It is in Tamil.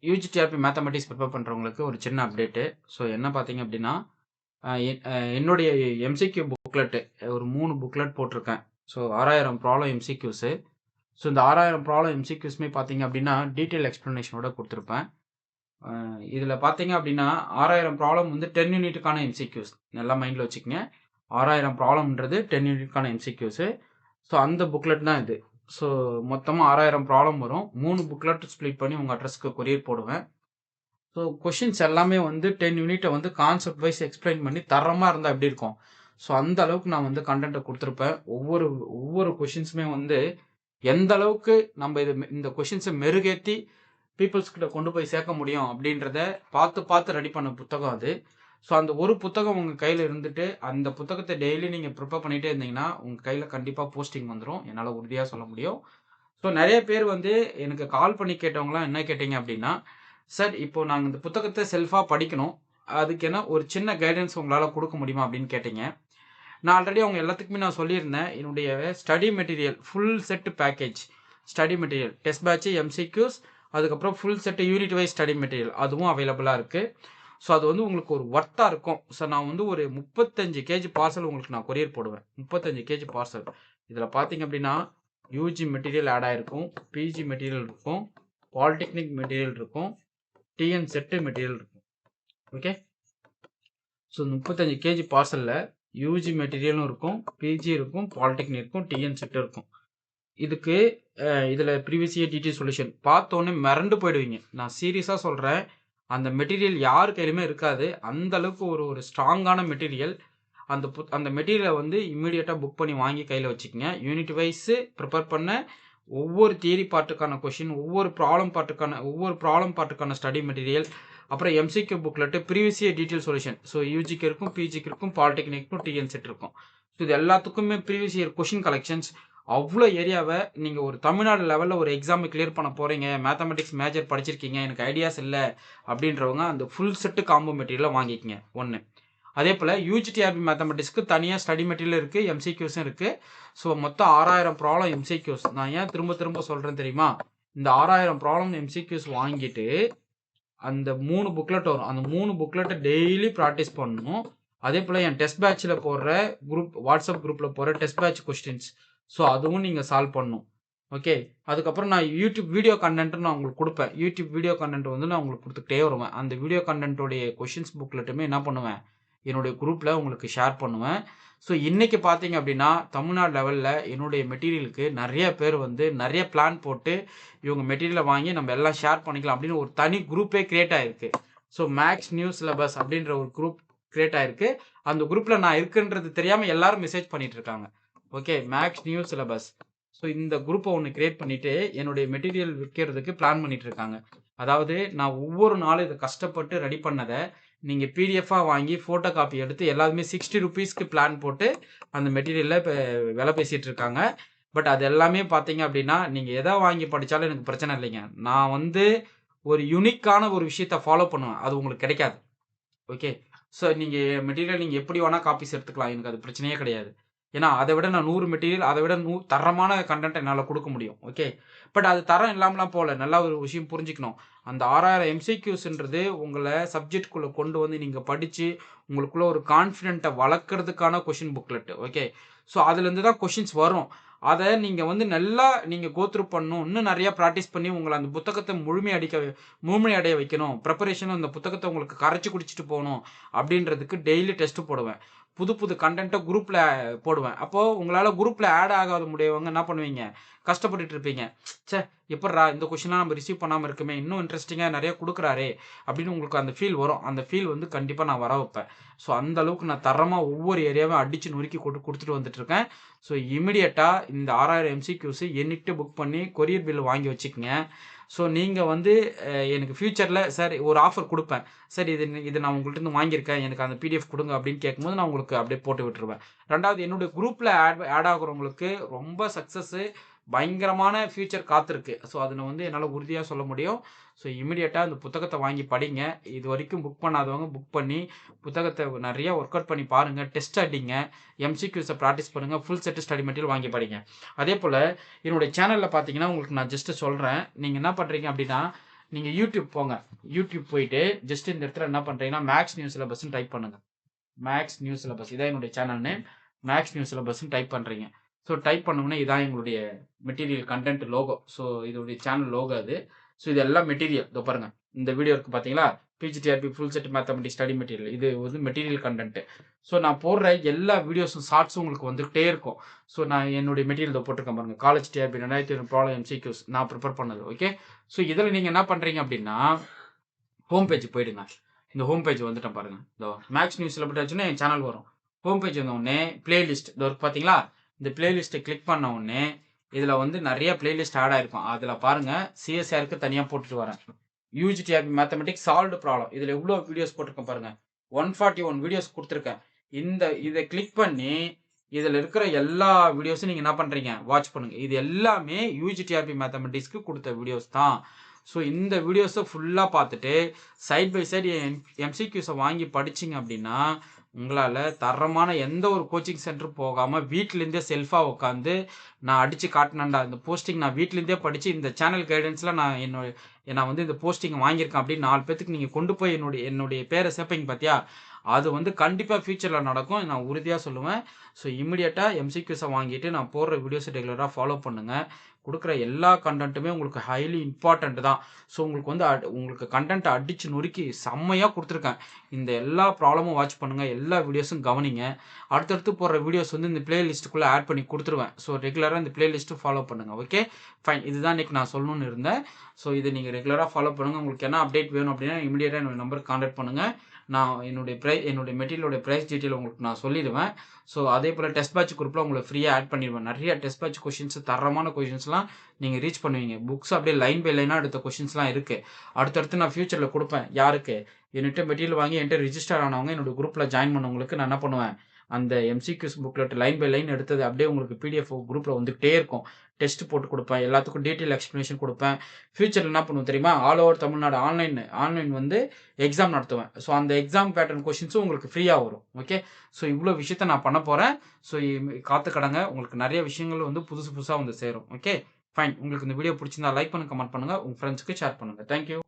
யூஜிடிஆர்பி மேத்தமெட்டிக்ஸ் ப்ரிப்பேர் பண்ணுறவங்களுக்கு ஒரு சின்ன அப்டேட்டு. ஸோ என்ன பார்த்தீங்க அப்படின்னா, என்னுடைய எம்சிக்யூ புக்லெட்டு ஒரு 3 புக்லெட் போட்டிருக்கேன். So 6000 problem எம்சிக்யூஸு. ஸோ இந்த 6000 ப்ராப்ளம் எம்சிக்யூஸுமே பார்த்தீங்க அப்படின்னா டீட்டெயில் எக்ஸ்ப்ளனேஷனோட கொடுத்துருப்பேன். இதில் பார்த்தீங்க அப்படின்னா 6000 ப்ராப்ளம் வந்து 10 யூனிட்டுக்கான எம்சிக்யூஸ். நல்லா மைண்டில் வச்சுக்கோங்க. 6000 ப்ராப்ளம்ன்றது 10 யூனிட்டுக்கான எம்சிக்யூஸு. ஸோ அந்த புக்லெட் தான் இது. ஸோ மொத்தமாக 6000 ப்ராப்ளம் வரும். 3 புக்லெட் ஸ்ப்ளிட் பண்ணி உங்கள் அட்ரஸ்க்கு கொரியர் போடுவேன். ஸோ கொஷின்ஸ் எல்லாமே வந்து 10 யூனிட்டை வந்து கான்செப்ட் வைஸ் எக்ஸ்பிளைன் பண்ணி தரமாக இருந்தால் எப்படி இருக்கும். ஸோ அந்த அளவுக்கு நான் வந்து கண்டென்ட்டை கொடுத்துருப்பேன். ஒவ்வொரு கொஷின்ஸுமே வந்து எந்த அளவுக்கு நம்ம இந்த கொஷின்ஸை மெருகேற்றி பீப்புள்ஸ் கிட்ட கொண்டு போய் சேர்க்க முடியும் அப்படின்றத பார்த்து ரெடி பண்ண புத்தகம் அது. ஸோ அந்த ஒரு புத்தகம் உங்கள் கையில் இருந்துட்டு அந்த புத்தகத்தை டெய்லி நீங்கள் ப்ரிப்பேர் பண்ணிகிட்டே இருந்தீங்கன்னா உங்கள் கையில் கண்டிப்பாக போஸ்டிங் வந்துடும். என்னால் உறுதியாக சொல்ல முடியும். ஸோ நிறைய பேர் வந்து எனக்கு கால் பண்ணி கேட்டவங்களாம் என்ன கேட்டீங்க அப்படின்னா, சார் இப்போ நாங்கள் இந்த புத்தகத்தை செல்ஃபாக படிக்கணும், அதுக்கு என்ன ஒரு சின்ன கைடன்ஸ் உங்களால் கொடுக்க முடியுமா அப்படின்னு கேட்டீங்க. நான் ஆல்ரெடி அவங்க எல்லாத்துக்குமே நான் சொல்லியிருந்தேன், என்னுடைய study material full set package, study material test batch MCQs, அதுக்கப்புறம் full set unit wise study material அதுவும் அவைலபிளாக இருக்குது. ஸோ அது வந்து உங்களுக்கு ஒரு ஒர்த்தாக இருக்கும். ஸோ நான் வந்து ஒரு 35 கேஜி பார்சல் உங்களுக்கு நான் கொரியர் போடுவேன். 35 கேஜி பார்சல். இதில் பார்த்தீங்க அப்படின்னா யூஜி மெட்டீரியல் ஆட் ஆகிருக்கும், பிஜி மெட்டீரியல் இருக்கும், பாலிடெக்னிக் மெட்டீரியல் இருக்கும், டிஎன் செட்டு மெட்டீரியல் இருக்கும். ஓகே, ஸோ 35 கேஜி பார்சலில் யூஜி மெட்டீரியலும் இருக்கும், பிஜி இருக்கும், பாலிடெக்னிக் இருக்கும், டிஎன் செட்டு இருக்கும். இதுக்கு இதில் ப்ரீவியஸ் இயர் டிடி சொல்யூஷன் பார்த்தோன்னே மிரண்டு போயிடுவீங்க. நான் சீரியஸாக சொல்கிறேன், அந்த மெட்டீரியல் யார் கையிலுமே இருக்காது. அந்த அளவுக்கு ஒரு ஸ்ட்ராங்கான மெட்டீரியல். அந்த மெட்டீரியலை வந்து இம்மீடியட்டாக புக் பண்ணி வாங்கி கையில் வச்சுக்கோங்க. யூனிட் வைஸு ப்ரிப்பேர் பண்ண ஒவ்வொரு தியரி பார்ட்டுக்கான கொஷின், ஒவ்வொரு ப்ராப்ளம் பார்ட்டுக்கான ஸ்டடி மெட்டீரியல், அப்புறம் MCQ booklet, previous year detail solution. So யூஜிக்கு இருக்கும், பிஜிக்கு இருக்கும், பாலிடெக்னிக்கும், டிஎன் செட் இருக்கும். ஸோ இது எல்லாத்துக்குமே ப்ரீவியஸ் இயர் கொஷின் கலெக்ஷன்ஸ். அவ்வளோ ஏரியாவை நீங்கள் ஒரு தமிழ்நாடு லெவலில் ஒரு எக்ஸாமை கிளியர் பண்ண போகிறீங்க, மேத்தமெட்டிக்ஸ் மேஜர் படிச்சிருக்கீங்க, எனக்கு ஐடியாஸ் இல்லை அப்படின்றவங்க அந்த ஃபுல் செட்டு காம்போ மெட்டீரியலை வாங்கிக்கங்க. ஒன்று. அதே போல் யூஜிடிஆர்பி மேத்தமெட்டிக்ஸ்க்கு தனியாக ஸ்டடி மெட்டீரியல் இருக்குது, எம்சிக்யூஸும் இருக்குது. ஸோ மொத்தம் 6000 ப்ராப்ளம் எம்சிக்யூஸ். நான் ஏன் திரும்ப சொல்கிறேன் தெரியுமா? இந்த 6000 ப்ராப்ளம் எம்சிக்யூஸ் வாங்கிட்டு அந்த 3 புக்லெட் வரும். அந்த 3 புக்லெட்டை டெய்லி ப்ராக்டிஸ் பண்ணணும். அதே போல் என் டெஸ்ட் பேட்சில் போடுற வாட்ஸ்அப் குரூப்பில் போடுற டெஸ்ட் பேட்ச் கொஸ்டின்ஸ், ஸோ அதுவும் நீங்கள் சால்வ் பண்ணணும். ஓகே, அதுக்கப்புறம் நான் யூடியூப் வீடியோ கண்டென்ட்டும் நான் உங்களுக்கு கொடுப்பேன். யூடியூப் வீடியோ கண்டென்ட் வந்து நான் உங்களுக்கு கொடுத்துக்கிட்டே வருவேன். அந்த வீடியோ கண்டென்ட்டோடைய கொஷின்ஸ் புக்லெட்டுமே என்ன பண்ணுவேன், என்னுடைய குரூப்பில் உங்களுக்கு ஷேர் பண்ணுவேன். ஸோ இன்றைக்கி பார்த்தீங்க அப்படின்னா தமிழ்நாடு லெவலில் என்னுடைய மெட்டீரியலுக்கு நிறைய பேர் வந்து நிறைய பிளான் போட்டு இவங்க மெட்டீரியலை வாங்கி நம்ம எல்லாம் ஷேர் பண்ணிக்கலாம் அப்படின்னு ஒரு தனி குரூப்பே கிரியேட் ஆகிருக்கு. ஸோ மேக்ஸ் நியூ சிலபஸ் அப்படின்ற ஒரு குரூப் கிரியேட் ஆகிருக்கு. அந்த குரூப்பில் நான் இருக்குன்றது தெரியாமல் எல்லாரும் மெசேஜ் பண்ணிட்டு இருக்காங்க. Okay, maths new syllabus. So இந்த குரூப்பை ஒன்று கிரியேட் பண்ணிவிட்டு என்னுடைய மெட்டீரியல் விற்கிறதுக்கு பிளான் பண்ணிட்டு இருக்காங்க. அதாவது நான் ஒவ்வொரு நாளும் இதை கஷ்டப்பட்டு ரெடி பண்ணதை நீங்கள் பிடிஎஃபாக வாங்கி ஃபோட்டோ காப்பி எடுத்து எல்லாருமே 60 ருபீஸ்க்கு பிளான் போட்டு அந்த மெட்டீரியலில் இப்போ விலை பேசிகிட்டு இருக்காங்க. பட் அது எல்லாமே பார்த்தீங்க அப்படின்னா நீங்கள் எதை வாங்கி படித்தாலும் எனக்கு பிரச்சனை இல்லைங்க. நான் வந்து ஒரு யூனிக்கான ஒரு விஷயத்தை ஃபாலோ பண்ணுவேன், அது உங்களுக்கு கிடைக்காது. ஓகே, ஸோ நீங்கள் மெட்டீரியல் நீங்கள் எப்படி வேணால் காப்பீஸ் எடுத்துக்கலாம், எனக்கு அது பிரச்சனையே கிடையாது. ஏன்னா அதை விட நான் 100 மெட்டீரியல், அதை விட தரமான கண்டென்ட் என்னால் கொடுக்க முடியும். ஓகே, பட் அது தரம் இல்லாமலாம் போகல. நல்லா ஒரு விஷயம் புரிஞ்சுக்கணும். அந்த 6000 எம்சிக்யூஸ்ன்றது உங்களை சப்ஜெக்ட்குள்ளே கொண்டு வந்து நீங்கள் படித்து உங்களுக்குள்ள ஒரு கான்ஃபிடென்ட்டை வளர்க்குறதுக்கான கொஷின் புக்லெட். ஓகே, ஸோ அதுலேருந்து தான் கொஷின்ஸ் வரும். அதை நீங்கள் வந்து நல்லா நீங்கள் கோத்ரூ பண்ணணும். இன்னும் நிறையா ப்ராக்டிஸ் பண்ணி உங்களை அந்த புத்தகத்தை முழுமையடைய வைக்கணும். ப்ரிப்பரேஷனும் அந்த புத்தகத்தை உங்களுக்கு கரைச்சி குடிச்சிட்டு போகணும் அப்படின்றதுக்கு டெய்லி டெஸ்ட்டு போடுவேன். புது கண்டென்ட்டை குரூப்பில் போடுவேன். அப்போது உங்களால் குரூப்பில் ஆட் ஆகாத முடியவங்க என்ன பண்ணுவீங்க, கஷ்டப்பட்டுட்டு இருப்பீங்க. சே, எப்பட்றா இந்த கொஷின்லாம் நம்ம ரிசீவ் பண்ணாமல் இருக்குமே, இன்னும் இன்ட்ரெஸ்டிங்காக நிறைய கொடுக்குறாரே அப்படின்னு உங்களுக்கு அந்த ஃபீல் வரும். அந்த ஃபீல் வந்து கண்டிப்பாக நான் வர வைப்பேன். ஸோ அந்த அளவுக்கு நான் தரமாக ஒவ்வொரு ஏரியாவும் அடித்து நொறுக்கி கொடுத்துட்டு வந்துட்டுருக்கேன். ஸோ இமிடியேட்டாக இந்த 6000 எம்சிக்யூஸு என்கிட்ட புக் பண்ணி கொரியர் பில் வாங்கி வச்சுக்கோங்க. ஸோ நீங்கள் வந்து எனக்கு ஃப்யூச்சரில் சார் ஒரு ஆஃபர் கொடுப்பேன், சார் இது நான் உங்கள்கிட்ட வாங்கியிருக்கேன், எனக்கு அந்த பிடிஎஃப் கொடுங்க அப்படின்னு கேட்கும்போது நான் உங்களுக்கு அப்படியே போட்டு விட்டுருவேன். ரெண்டாவது, என்னுடைய குரூப்பில் ஆட் ஆகுறவங்களுக்கு ரொம்ப சக்ஸஸ்ஸு, பயங்கரமான ஃப்யூச்சர் காத்திருக்கு. ஸோ அதில் வந்து என்னால் உறுதியாக சொல்ல முடியும். ஸோ இமிடியேட்டாக அந்த புத்தகத்தை வாங்கி படிங்க. இது வரைக்கும் புக் பண்ணாதவங்க புக் பண்ணி புத்தகத்தை நிறையா ஒர்க் அவுட் பண்ணி பாருங்கள், டெஸ்ட் அடிங்க, எம்சிக்யூஸை ப்ராக்டிஸ் பண்ணுங்கள், ஃபுல் செட்டு ஸ்டடி மெட்டீரியல் வாங்கி படிங்க. அதே போல் என்னுடைய சேனலில் பார்த்தீங்கன்னா உங்களுக்கு நான் ஜஸ்ட்டு சொல்கிறேன், நீங்கள் என்ன பண்ணுறீங்க அப்படின்னா நீங்கள் யூடியூப் போங்க. யூடியூப் போயிட்டு ஜஸ்ட் இந்த இடத்துல என்ன பண்ணுறீங்கன்னா மேக்ஸ் நியூ சிலபஸ்ன்னு டைப் பண்ணுங்கள். மேக்ஸ் நியூ சிலபஸ் இதான் என்னுடைய சேனல் நேம். மேக்ஸ் நியூ சிலபஸ்ன்னு டைப் பண்ணுறீங்க. ஸோ டைப் பண்ணோம்னா இதான் எங்களுடைய மெட்டீரியல் கண்டென்ட் லோகோ. ஸோ இதோடைய சேனல் லோகோ அது. ஸோ இது எல்லாம் மெட்டீரியல். இதோ பாருங்கள், இந்த வீடியோ இருக்குது பார்த்தீங்களா, PGTRB full set mathematics study material. இது வந்து மெட்டீரியல் கண்டென்ட். ஸோ நான் போடுற எல்லா வீடியோஸும் ஷார்ட்ஸும் உங்களுக்கு வந்துகிட்டே இருக்கும். ஸோ நான் என்னுடைய மெட்டீரியல் போட்டிருக்கேன் பாருங்கள், காலேஜ் டிஆர்பி 2020 ப்ராப்ளம் எம்சிக்யூஸ் நான் ப்ரிப்பேர் பண்ணது. ஓகே, ஸோ இதில் நீங்கள் என்ன பண்ணுறீங்க அப்படின்னா ஹோம் பேஜ் போயிடுங்க. இந்த ஹோம் பேஜ் வந்துட்டேன் பாருங்கள். இதோ மேக்ஸ் நியூஸில் போட்டாச்சுன்னா என் சேனல் வரும். ஹோம் பேஜ் வந்த உடனே பிளேலிஸ்ட் இதோ இருக்கு பார்த்தீங்களா, இந்த பிளேலிஸ்ட்டை கிளிக் பண்ண உடனே இதில் வந்து நிறைய பிளேலிஸ்ட் ஆட் ஆயிருக்கும். அதில் பாருங்கள், சிஎஸ்ஆருக்கு தனியாக போட்டுட்டு வரேன். யூஜிடிஆர்பி மேத்தமெட்டிக்ஸ் சால்வ்டு ப்ராப்ளம் இதில் எவ்வளோ வீடியோஸ் போட்டிருக்கேன் பாருங்கள், 141 வீடியோஸ் கொடுத்துருக்கேன். இதை கிளிக் பண்ணி இதில் இருக்கிற எல்லா வீடியோஸும் நீங்கள் என்ன பண்ணுறீங்க, வாட்ச் பண்ணுங்கள். இது எல்லாமே யூஜிடிஆர்பி மேத்தமெட்டிக்ஸ்க்கு கொடுத்த வீடியோஸ் தான். ஸோ இந்த வீடியோஸை ஃபுல்லாக பார்த்துட்டு சைட் பை சைடு எம்சிக்யூஸை வாங்கி படிச்சிங்க அப்படின்னா உங்களால் தரமான எந்த ஒரு கோச்சிங் சென்டர் போகாமல் வீட்டிலேருந்தே செல்ஃபாக உட்காந்து நான் அடித்து காட்டினேன்டா, இந்த போஸ்டிங் நான் வீட்டிலேருந்தே படித்து இந்த சேனல் கைடன்ஸில் நான் வந்து இந்த போஸ்டிங் வாங்கியிருக்கேன் அப்படின்னு 4 பேத்துக்கு நீங்கள் கொண்டு போய் என்னுடைய பேரை சேர்ப்பீங்க பார்த்தியா, அது வந்து கண்டிப்பாக ஃபியூச்சரில் நடக்கும், நான் உறுதியாக சொல்லுவேன். ஸோ இமிடியேட்டாக எம்சிக்யூஸை வாங்கிட்டு நான் போடுற வீடியோஸை ரெகுலராக ஃபாலோ பண்ணுங்கள். கொடுக்குற எல்லா கண்டென்ட்டுமே உங்களுக்கு ஹைலி இம்பார்ட்டண்ட் தான். ஸோ உங்களுக்கு வந்து உங்களுக்கு கண்டென்ட்டை அடித்து நொறுக்கி செம்மையாக கொடுத்துருக்கேன். இந்த எல்லா ப்ராப்ளமும் வாட்ச் பண்ணுங்கள், எல்லா வீடியோஸும் கவனிங்க. அடுத்தடுத்து போடுற வீடியோஸ் வந்து இந்த பிளேலிஸ்ட்டுக்குள்ளே ஆட் பண்ணி கொடுத்துருவேன். ஸோ ரெகுலராக இந்த பிளேலிஸ்ட்டு ஃபாலோ பண்ணுங்கள். ஓகே ஃபைன், இதுதான் இன்றைக்கி நான் சொல்லணும்னு இருந்தேன். ஸோ இதை நீங்கள் ரெகுலராக ஃபாலோ பண்ணுங்கள். உங்களுக்கு என்ன அப்டேட் வேணும் அப்படின்னா இமீடியட்டாக என்னோடய நம்பருக்கு கான்டாக்ட் பண்ணுங்கள். நான் என்னுடைய மெட்டீரியலோட ப்ரைஸ் டீட்டெயில் உங்களுக்கு நான் சொல்லிடுவேன். ஸோ அதே போல் டெஸ்ட் பேட்ச் குரூப்பில் உங்களுக்கு ஃப்ரீயாக ஆட் பண்ணிடுவேன். நிறைய டெஸ்ட் பேட்ச் கொஷின்ஸ், தரமான கொஷின்ஸ்லாம் நீங்கள் ரீச் பண்ணுவீங்க. புக்ஸ் அப்படியே லைன் பை லைனாக எடுத்த கொஷின்ஸ்லாம் இருக்குது. அடுத்தடுத்து நான் ஃபியூச்சரில் கொடுப்பேன். யாருக்கு என்கிட்ட மெட்டீரியல் வாங்கி என்கிட்ட ரிஜிஸ்டர் ஆனவங்க என்னோட குரூப்பில் ஜாயின் பண்ணவங்களுக்கு நான் என்ன பண்ணுவேன், அந்த MCQs booklet line by line எடுத்தது அப்படியே உங்களுக்கு பிடிஎஃப் குரூப்பில் வந்துகிட்டே இருக்கும். டெஸ்ட் போட்டு கொடுப்பேன், எல்லாத்துக்கும் டீட்டெயில் எக்ஸ்ப்ளனேஷன் கொடுப்பேன். ஃபியூச்சரில் என்ன பண்ணுவோம் தெரியுமா, ஆல் ஓவர் தமிழ்நாடு ஆன்லைன் வந்து எக்ஸாம் நடத்துவேன். ஸோ அந்த எக்ஸாம் பேட்டர்ன் கொஷின்ஸும் உங்களுக்கு ஃப்ரீயாக வரும். ஓகே, ஸோ இவ்வளோ விஷயத்த நான் பண்ண போகிறேன். ஸோ காத்து கடங்க, உங்களுக்கு நிறைய விஷயங்கள் வந்து புதுசாக வந்து சேரும். ஓகே ஃபைன், உங்களுக்கு இந்த வீடியோ பிடிச்சிருந்தா லைக் பண்ணுங்கள், கமெண்ட் பண்ணுங்கள், உங்கள் ஃப்ரெண்ட்ஸுக்கு ஷேர் பண்ணுங்கள். தேங்க்யூ.